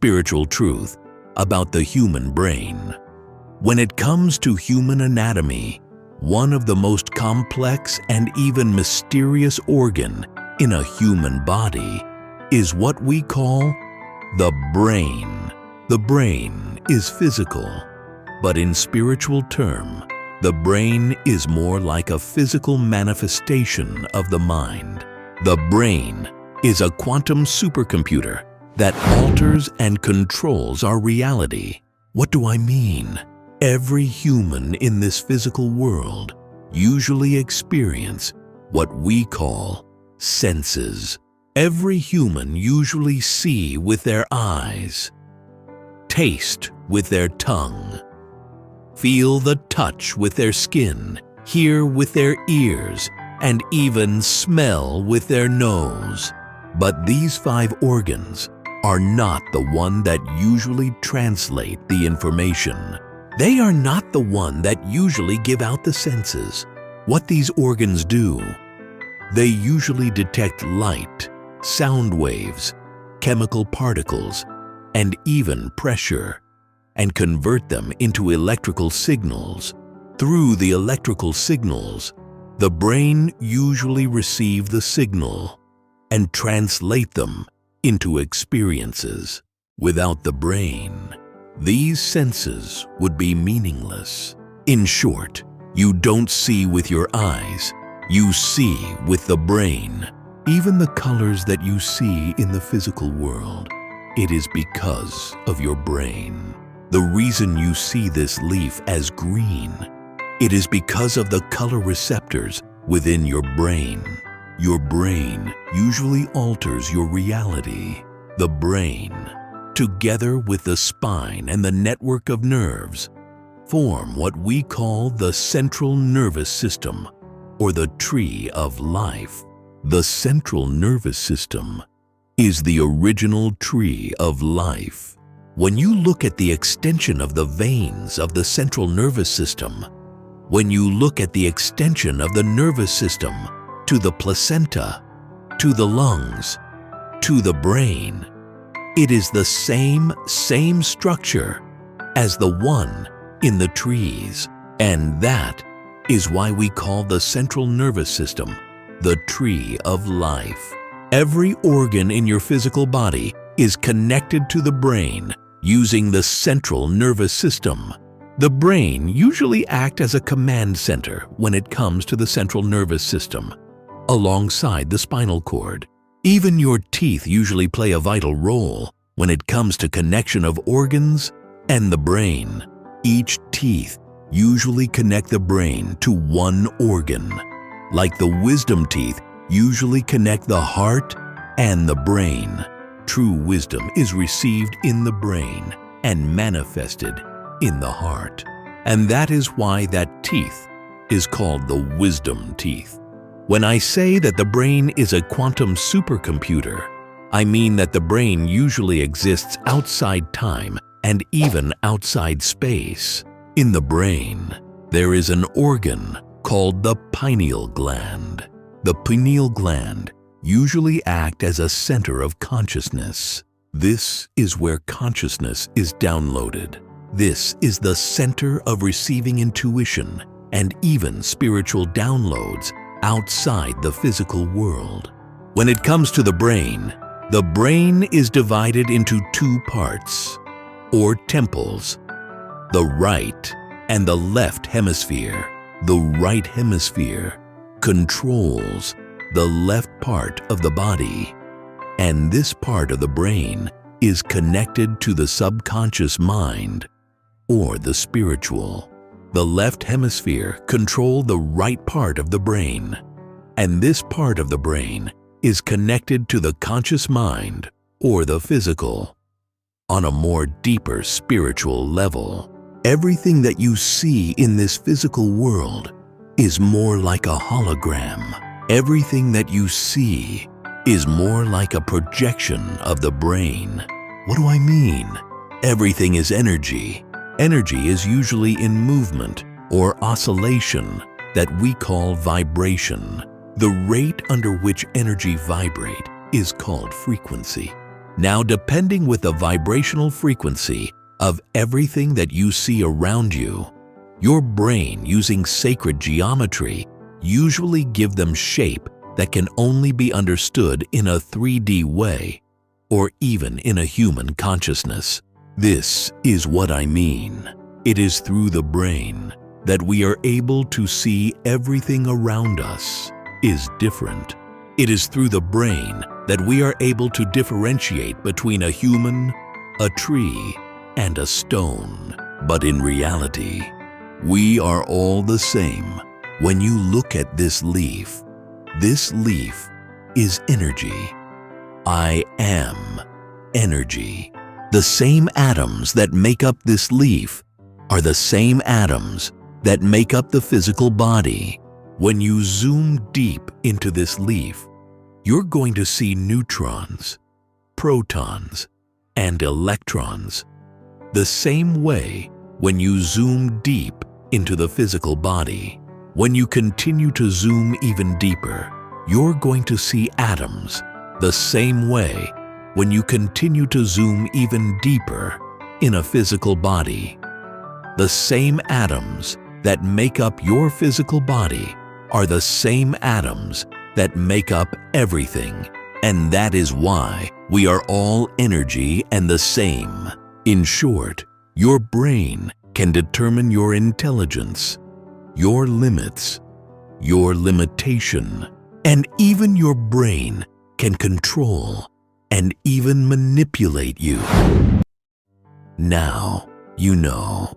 spiritual truth about the human brain. When it comes to human anatomy, one of the most complex and even mysterious organ in a human body is what we call the brain. The brain is physical, but in spiritual term, the brain is more like a physical manifestation of the mind. The brain is a quantum supercomputer that alters and controls our reality. What do I mean? Every human in this physical world usually experience what we call senses. Every human usually see with their eyes, taste with their tongue, feel the touch with their skin, hear with their ears, and even smell with their nose. But these 5 organs are not the one that usually translate the information. They are not the one that usually give out the senses. What these organs do, they usually detect light, sound waves, chemical particles, and even pressure, and convert them into electrical signals. Through the electrical signals, the brain usually receives the signal and translate them into experiences. Without the brain, these senses would be meaningless. In short, you don't see with your eyes, you see with the brain. Even the colors that you see in the physical world, it is because of your brain. The reason you see this leaf as green, it is because of the color receptors within your brain. Your brain usually alters your reality. The brain, together with the spine and the network of nerves, form what we call the central nervous system, or the tree of life. The central nervous system is the original tree of life. When you look at the extension of the veins of the central nervous system, when you look at the extension of the nervous system to the placenta, to the lungs, to the brain, it is the same structure as the one in the trees. And that is why we call the central nervous system the tree of life. Every organ in your physical body is connected to the brain using the central nervous system. The brain usually acts as a command center when it comes to the central nervous system, alongside the spinal cord. Even your teeth usually play a vital role when it comes to connection of organs and the brain. Each teeth usually connect the brain to one organ. Like the wisdom teeth usually connect the heart and the brain. True wisdom is received in the brain and manifested in the heart. And that is why that teeth is called the wisdom teeth. When I say that the brain is a quantum supercomputer, I mean that the brain usually exists outside time and even outside space. In the brain, there is an organ called the pineal gland. The pineal gland usually acts as a center of consciousness. This is where consciousness is downloaded. This is the center of receiving intuition and even spiritual downloads outside the physical world. When it comes to the brain is divided into 2 parts, or temples, the right and the left hemisphere. The right hemisphere controls the left part of the body, and this part of the brain is connected to the subconscious mind or the spiritual. The left hemisphere controls the right part of the brain, and this part of the brain is connected to the conscious mind or the physical. On a more deeper spiritual level, everything that you see in this physical world is more like a hologram. Everything that you see is more like a projection of the brain. What do I mean? Everything is energy. Energy is usually in movement or oscillation that we call vibration. The rate under which energy vibrates is called frequency. Now, depending with the vibrational frequency of everything that you see around you, your brain, using sacred geometry, usually give them shape that can only be understood in a 3D way, or even in a human consciousness. This is what I mean. It is through the brain that we are able to see everything around us is different. It is through the brain that we are able to differentiate between a human, a tree, and a stone. But in reality, we are all the same. When you look at this leaf is energy. I am energy. The same atoms that make up this leaf are the same atoms that make up the physical body. When you zoom deep into this leaf, you're going to see neutrons, protons, and electrons. The same way when you zoom deep into the physical body. When you continue to zoom even deeper, you're going to see atoms. The same way when you continue to zoom even deeper in a physical body. The same atoms that make up your physical body are the same atoms that make up everything. And that is why we are all energy and the same. In short, your brain can determine your intelligence, your limits, your limitation, and even your brain can control and even manipulate you. Now you know.